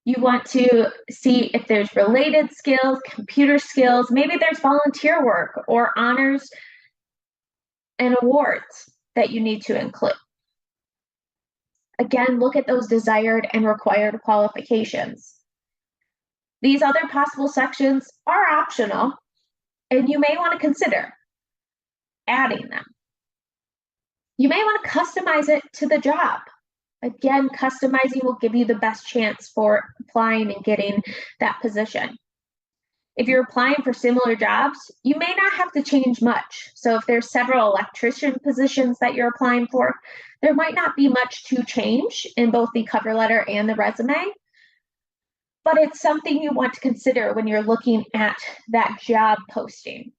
You want to see if there's related skills, computer skills, maybe there's volunteer work or honors and awards that you need to include. Again, look at those desired and required qualifications. These other possible sections are optional, and you may want to consider adding them. You may want to customize it to the job. Again, customizing will give you the best chance for applying and getting that position. If you're applying for similar jobs, you may not have to change much. So if there's several electrician positions that you're applying for, there might not be much to change in both the cover letter and the resume, but it's something you want to consider when you're looking at that job posting.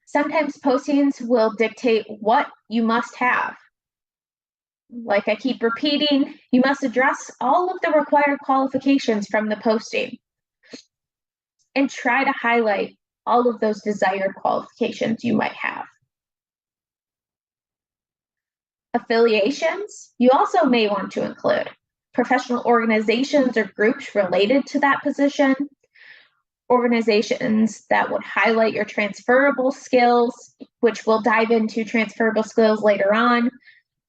Sometimes postings will dictate what you must have. Like I keep repeating, you must address all of the required qualifications from the posting and try to highlight all of those desired qualifications you might have. Affiliations, you also may want to include professional organizations or groups related to that position, organizations that would highlight your transferable skills, which we'll dive into transferable skills later on.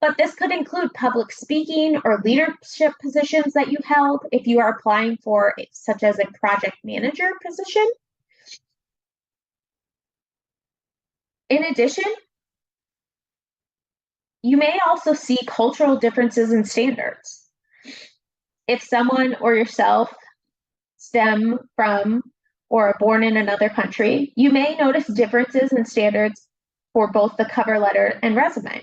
But this could include public speaking or leadership positions that you held if you are applying for such as a project manager position. In addition, you may also see cultural differences in standards. If someone or yourself stem from or are born in another country, you may notice differences in standards for both the cover letter and resume.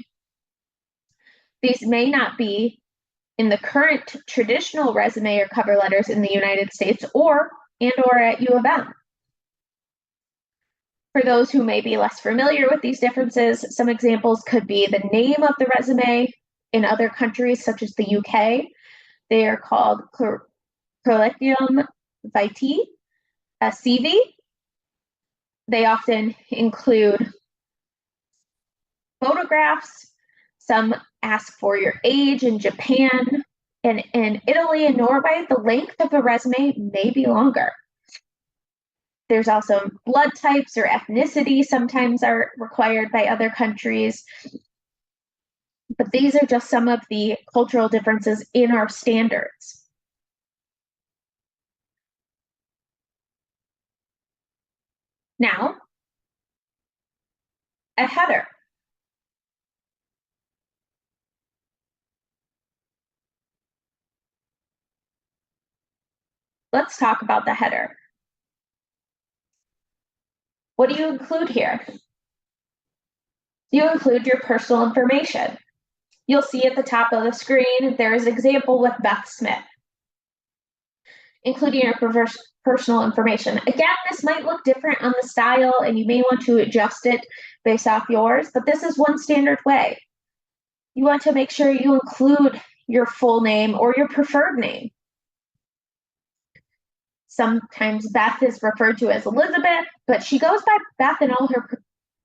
These may not be in the current traditional resume or cover letters in the United States or at U of M. For those who may be less familiar with these differences, some examples could be the name of the resume. In other countries, such as the UK, they are called curriculum vitae, CV. They often include photographs. Some ask for your age. In Japan and in Italy and Norway, the length of a resume may be longer. There's also blood types or ethnicity sometimes are required by other countries. But these are just some of the cultural differences in our standards. Now, a header. Let's talk about the header. What do you include here? You include your personal information. You'll see at the top of the screen, there is an example with Beth Smith, including your personal information. Again, this might look different on the style and you may want to adjust it based off yours, but this is one standard way. You want to make sure you include your full name or your preferred name. Sometimes Beth is referred to as Elizabeth, but she goes by Beth in all her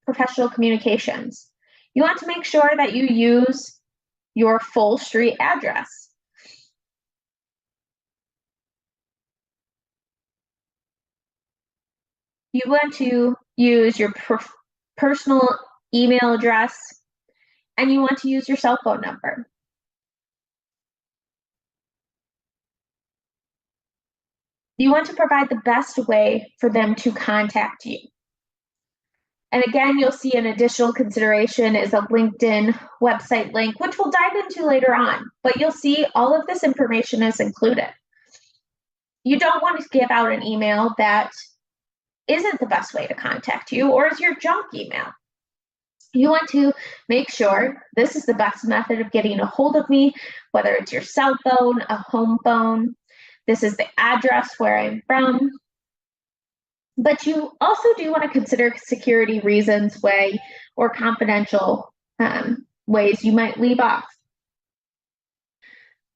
professional communications. You want to make sure that you use your full street address. You want to use your personal email address, and you want to use your cell phone number. You want to provide the best way for them to contact you. And again, you'll see an additional consideration is a LinkedIn website link, which we'll dive into later on, but you'll see all of this information is included. You don't want to give out an email that isn't the best way to contact you or is your junk email. You want to make sure this is the best method of getting a hold of me, whether it's your cell phone, a home phone. This is the address where I'm from. But you also do want to consider security reasons or confidential ways you might leave off.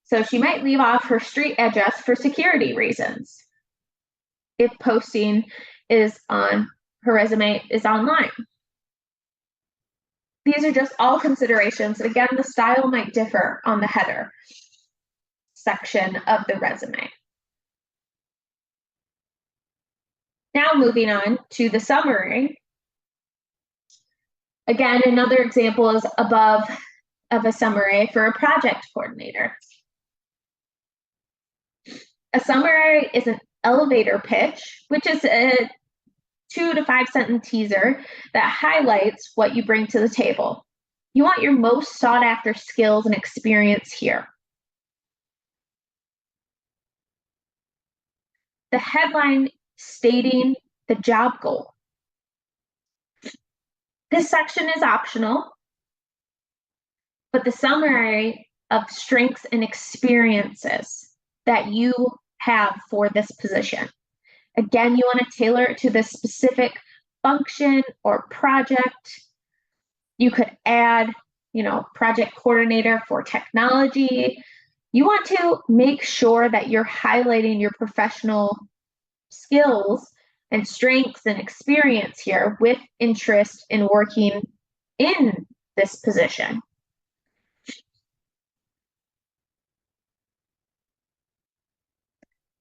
So she might leave off her street address for security reasons if posting is on her resume is online. These are just all considerations. Again, the style might differ on the header section of the resume. Now moving on to the summary. Again, another example is above of a summary for a project coordinator. A summary is an elevator pitch, which is a 2 to 5 sentence teaser that highlights what you bring to the table. You want your most sought after skills and experience here. The headline stating the job goal. This section is optional, but the summary of strengths and experiences that you have for this position. Again, you want to tailor it to the specific function or project. You could add, project coordinator for technology. You want to make sure that you're highlighting your professional skills and strengths and experience here with interest in working in this position.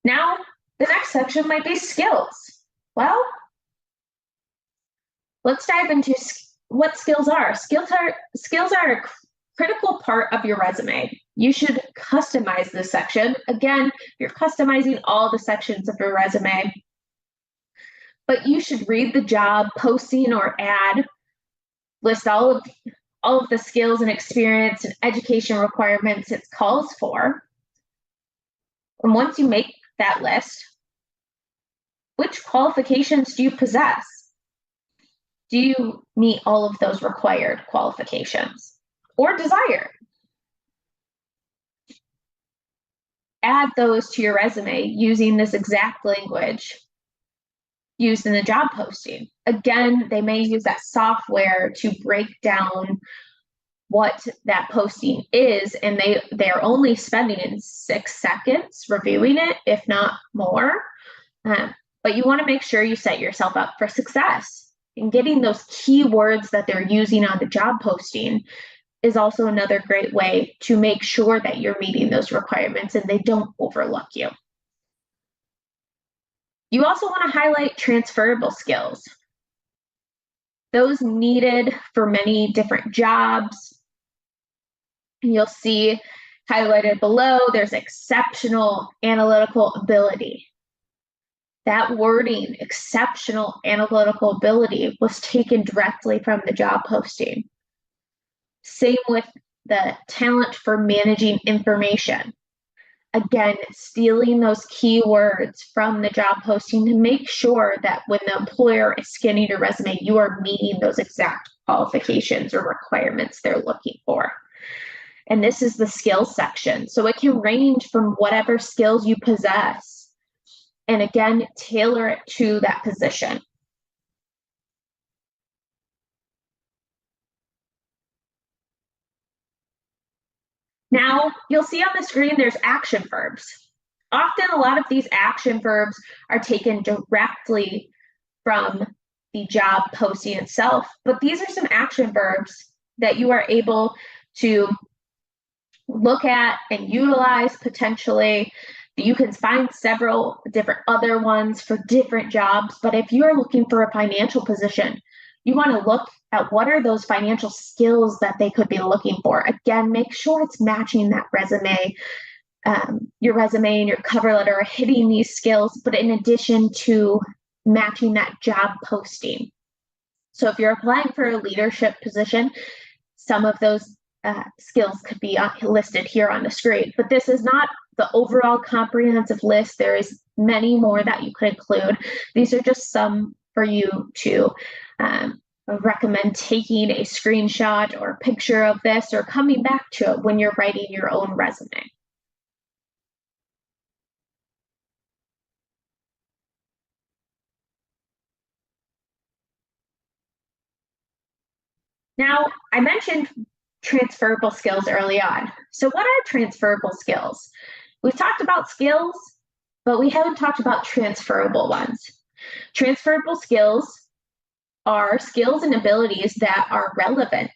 Now, the next section might be skills. Well, let's dive into what skills are. Skills are a critical part of your resume. You should customize this section. Again, you're customizing all the sections of your resume, but you should read the job posting or ad, list all of the skills and experience and education requirements it calls for. And once you make that list, which qualifications do you possess? Do you meet all of those required qualifications or desired? Add those to your resume using this exact language used in the job posting. Again, they may use that software to break down what that posting is, and they're only spending in 6 seconds reviewing it, if not more. But you want to make sure you set yourself up for success. And getting those keywords that they're using on the job posting is also another great way to make sure that you're meeting those requirements and they don't overlook you. You also want to highlight transferable skills. Those needed for many different jobs. You'll see highlighted below, there's exceptional analytical ability. That wording, exceptional analytical ability, was taken directly from the job posting. Same with the talent for managing information. Again, stealing those keywords from the job posting to make sure that when the employer is scanning your resume, you are meeting those exact qualifications or requirements they're looking for. And this is the skills section. So it can range from whatever skills you possess. And again, tailor it to that position. Now, you'll see on the screen there's action verbs. Often, a lot of these action verbs are taken directly from the job posting itself, but these are some action verbs that you are able to look at and utilize potentially. You can find several different other ones for different jobs, but if you're looking for a financial position, you want to look at what are those financial skills that they could be looking for. Again, make sure it's matching that resume. Your resume and your cover letter are hitting these skills, but in addition to matching that job posting. So if you're applying for a leadership position, some of those skills could be listed here on the screen, but this is not the overall comprehensive list. There is many more that you could include. These are just some for you to recommend taking a screenshot or picture of this or coming back to it when you're writing your own resume. Now, I mentioned transferable skills early on. So what are transferable skills? We've talked about skills, but we haven't talked about transferable ones. Transferable skills are skills and abilities that are relevant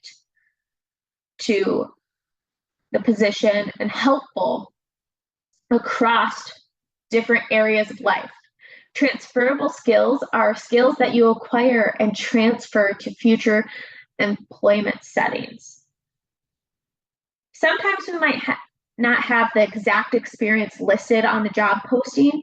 to the position and helpful across different areas of life. Transferable skills are skills that you acquire and transfer to future employment settings. Sometimes we might not have the exact experience listed on the job posting,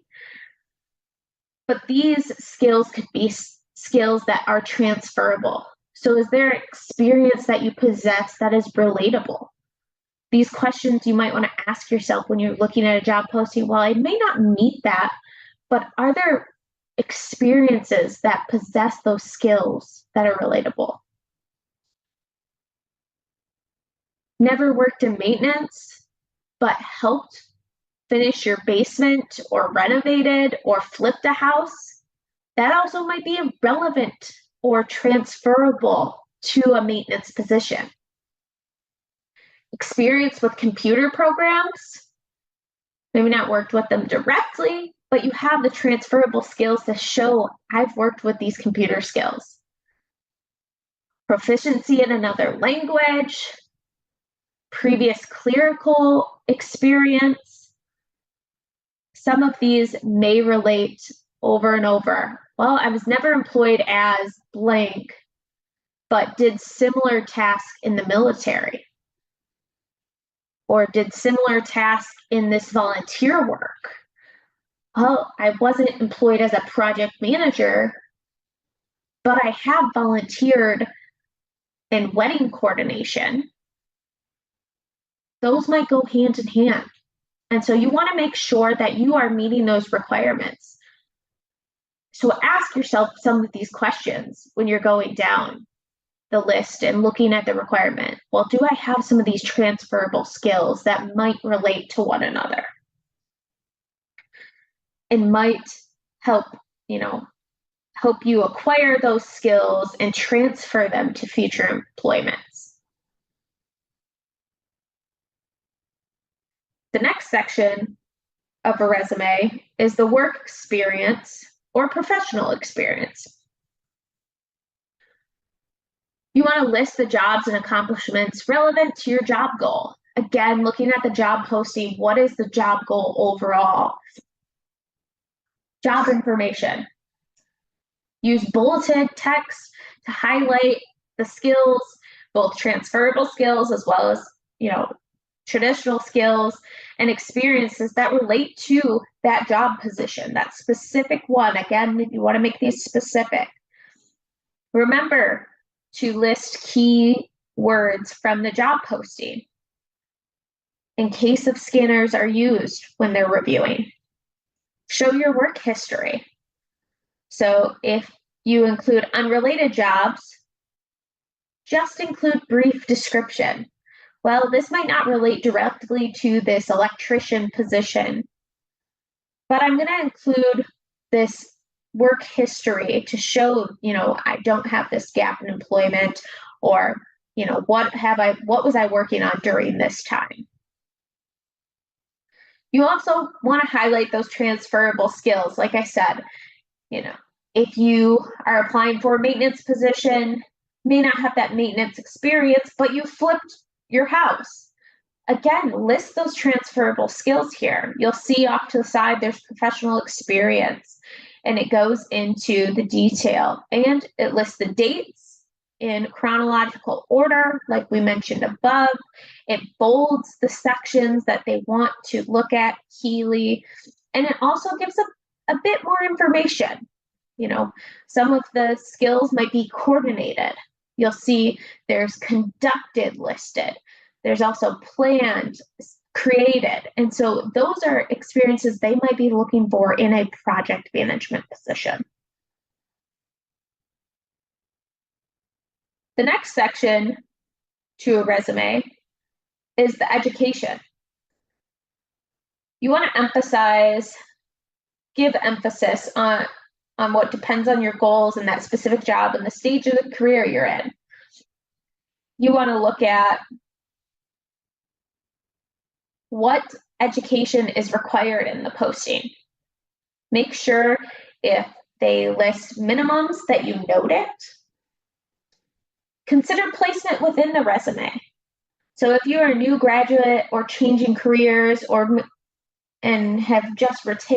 but these skills could be skills that are transferable. So is there experience that you possess that is relatable? These questions you might want to ask yourself when you're looking at a job posting. Well, I may not meet that, but are there experiences that possess those skills that are relatable? Never worked in maintenance, but helped finish your basement or renovated or flipped a house? That also might be relevant or transferable to a maintenance position. Experience with computer programs, maybe not worked with them directly, but you have the transferable skills to show I've worked with these computer skills. Proficiency in another language, previous clerical experience. Some of these may relate over and over. Well, I was never employed as blank, but did similar tasks in the military, or did similar tasks in this volunteer work. Well, I wasn't employed as a project manager, but I have volunteered in wedding coordination. Those might go hand in hand. And so you want to make sure that you are meeting those requirements. So ask yourself some of these questions when you're going down the list and looking at the requirement. Well, do I have some of these transferable skills that might relate to one another? And might help you acquire those skills and transfer them to future employments. The next section of a resume is the work experience or professional experience. You want to list the jobs and accomplishments relevant to your job goal. Again, looking at the job posting, what is the job goal overall? Job information. Use bulleted text to highlight the skills, both transferable skills as well as, traditional skills and experiences that relate to that job position, that specific one. Again, you want to make these specific. Remember to list key words from the job posting in case of scanners are used when they're reviewing. Show your work history. So if you include unrelated jobs, just include brief description. Well, this might not relate directly to this electrician position, but I'm going to include this work history to show, I don't have this gap in employment, or, what was I working on during this time? You also want to highlight those transferable skills. Like I said, if you are applying for a maintenance position, may not have that maintenance experience, but you flipped your house. Again, list those transferable skills here. You'll see off to the side there's professional experience, and it goes into the detail, and it lists the dates in chronological order, like we mentioned above. It bolds the sections that they want to look at keenly, and it also gives a bit more information. Some of the skills might be coordinated. You'll see there's conducted listed. There's also planned, created. And so those are experiences they might be looking for in a project management position. The next section to a resume is the education. You want to give emphasis on what depends on your goals in that specific job and the stage of the career you're in. You want to look at what education is required in the posting. Make sure if they list minimums that you note it. Consider placement within the resume. So if you're a new graduate or changing careers and have just retained